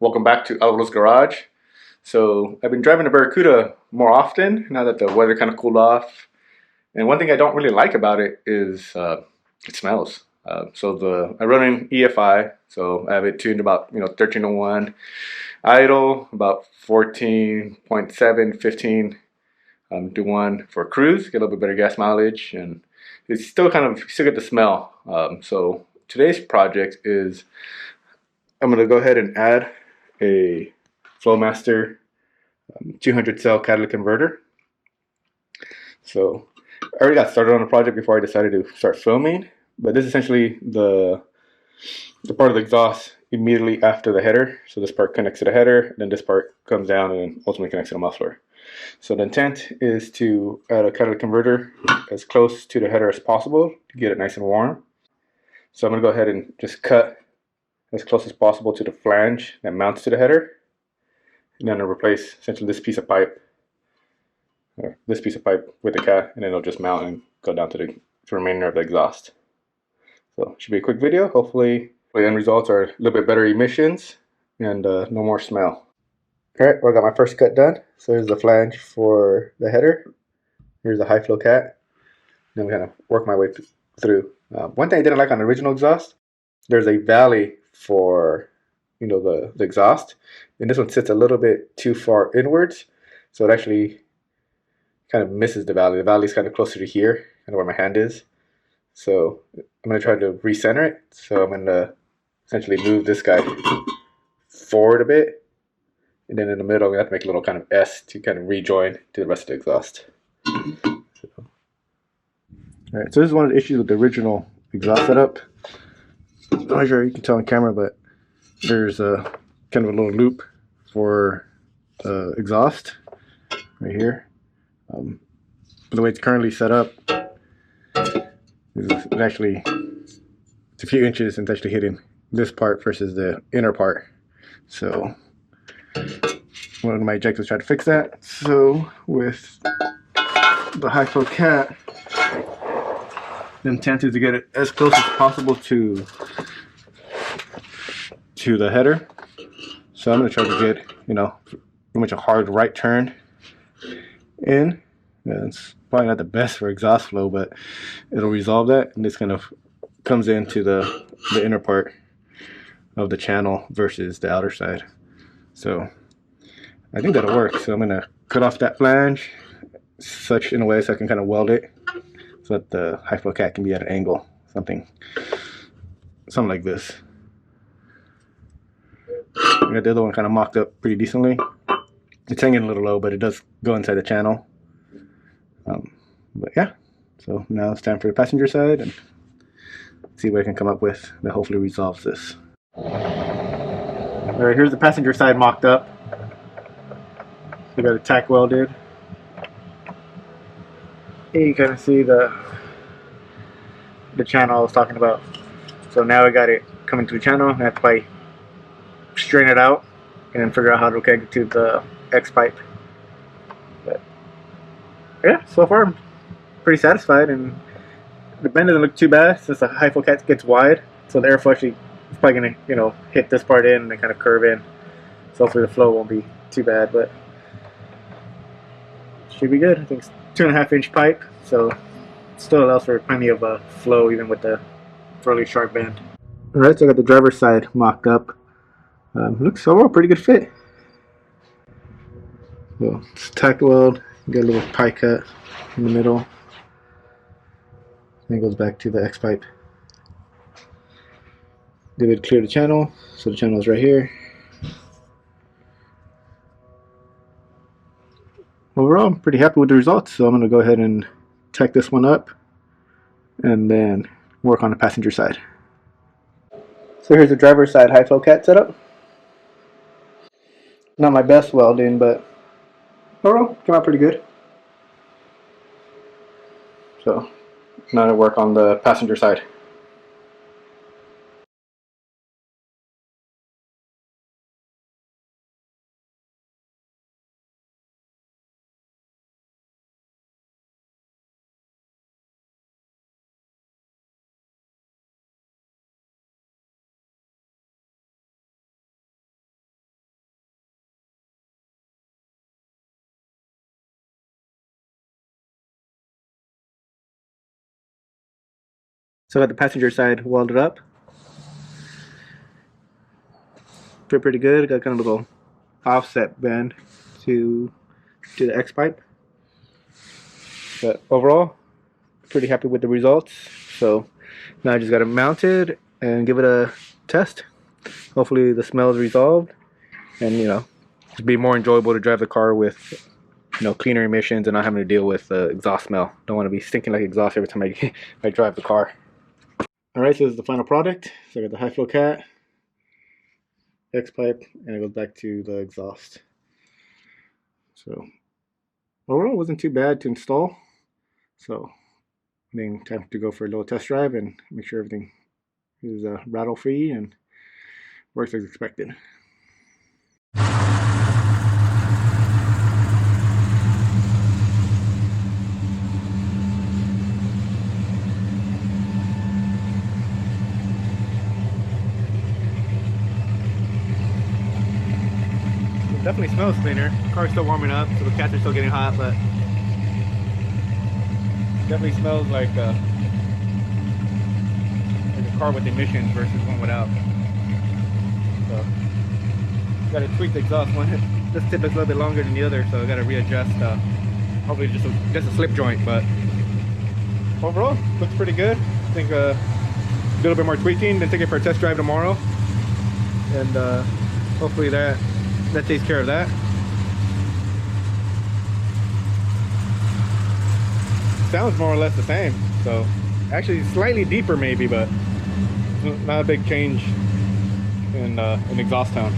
Welcome back to Highflow's Garage. So I've been driving the Barracuda more often now that the weather kind of cooled off. And one thing I don't really like about it is it smells. I run in EFI, so I have it tuned about 13 to 1. Idle about 14.7, 15 to 1 for cruise, get a little bit better gas mileage, and it's still still get the smell. So today's project is I'm gonna go ahead and add a Flowmaster 200 cell catalytic converter. So I already got started on the project before I decided to start filming, but this is essentially the part of the exhaust immediately after the header. So this part connects to the header, then this part comes down and ultimately connects to the muffler. So the intent is to add a catalytic converter as close to the header as possible to get it nice and warm. So I'm going to go ahead and just cut as close as possible to the flange that mounts to the header, and then I'll replace essentially this piece of pipe with the cat, and then it'll just mount and go down to the remainder of the exhaust. So it should be a quick video. Hopefully the end results are a little bit better emissions and no more smell. Alright, well, I got my first cut done. So here's the flange for the header. Here's the high flow cat. Then we kind of work my way through. One thing I didn't like on the original exhaust, there's a valley for the exhaust, and this one sits a little bit too far inwards, so it actually kind of misses the valley. The valley is kind of closer to here, kind of where my hand is. So I'm going to try to recenter it. So I'm going to essentially move this guy forward a bit, and then in the middle I'm going to have to make a little kind of S to kind of rejoin to the rest of the exhaust. Alright, so this is one of the issues with the original exhaust setup. I'm not sure you can tell on camera, but there's a kind of a little loop for exhaust right here. The way it's currently set up, it's a few inches and it's actually hitting this part versus the inner part. So one of my objectives is try to fix that. So with the Highflow cat, the intent is to get it as close as possible to the header. So I'm going to try to get pretty much a hard right turn in. Yeah, it's probably not the best for exhaust flow, but it'll resolve that, and this kind of comes into the inner part of the channel versus the outer side. So I think that'll work. So I'm going to cut off that flange such in a way so I can kind of weld it so that the high flow cat can be at an angle, something like this. I got the other one kind of mocked up pretty decently. It's hanging a little low, but it does go inside the channel. But yeah, so now it's time for the passenger side and see what I can come up with that hopefully resolves this. Alright, here's the passenger side mocked up. We got it tack welded. And you kind of see the channel I was talking about. So now I got it coming to the channel. I have to probably strain it out and then figure out how to connect it to the X pipe. But yeah, so far I'm pretty satisfied, and the bend doesn't look too bad since the high flow cat gets wide, so the airflow actually is probably gonna hit this part in and then kind of curve in, so hopefully the flow won't be too bad, but should be good. I think it's 2.5-inch pipe, so still allows for plenty of flow even with the fairly sharp bend. Alright, so I got the driver's side mocked up. Looks overall pretty good fit. So it's tack weld, got a little pie cut in the middle. Then it goes back to the X pipe. They would clear the channel, so the channel is right here. Overall, I'm pretty happy with the results, so I'm going to go ahead and tack this one up and then work on the passenger side. So here's the driver's side high flow cat setup. Not my best welding, but overall came out pretty good. So now to work on the passenger side. So I got the passenger side welded up. Fit pretty good. Got kind of a little offset bend to the X pipe. But overall, pretty happy with the results. So now I just got it mounted and give it a test. Hopefully the smell is resolved, and just be more enjoyable to drive the car with cleaner emissions and not having to deal with exhaust smell. Don't want to be stinking like exhaust every time I drive the car. Alright, so this is the final product. So I got the Highflow cat, X pipe, and it goes back to the exhaust. So overall, it wasn't too bad to install. So I think time to go for a little test drive and make sure everything is rattle free and works as expected. It definitely smells cleaner. The car's still warming up, so the cats are still getting hot, but it definitely smells like a car with emissions versus one without. So got to tweak the exhaust one. This tip is a little bit longer than the other, so I got to readjust. Hopefully just a slip joint, but overall looks pretty good. I think a little bit more tweaking, then take it for a test drive tomorrow, and hopefully that takes care of that. Sounds more or less the same, so actually slightly deeper maybe, but not a big change in exhaust tone.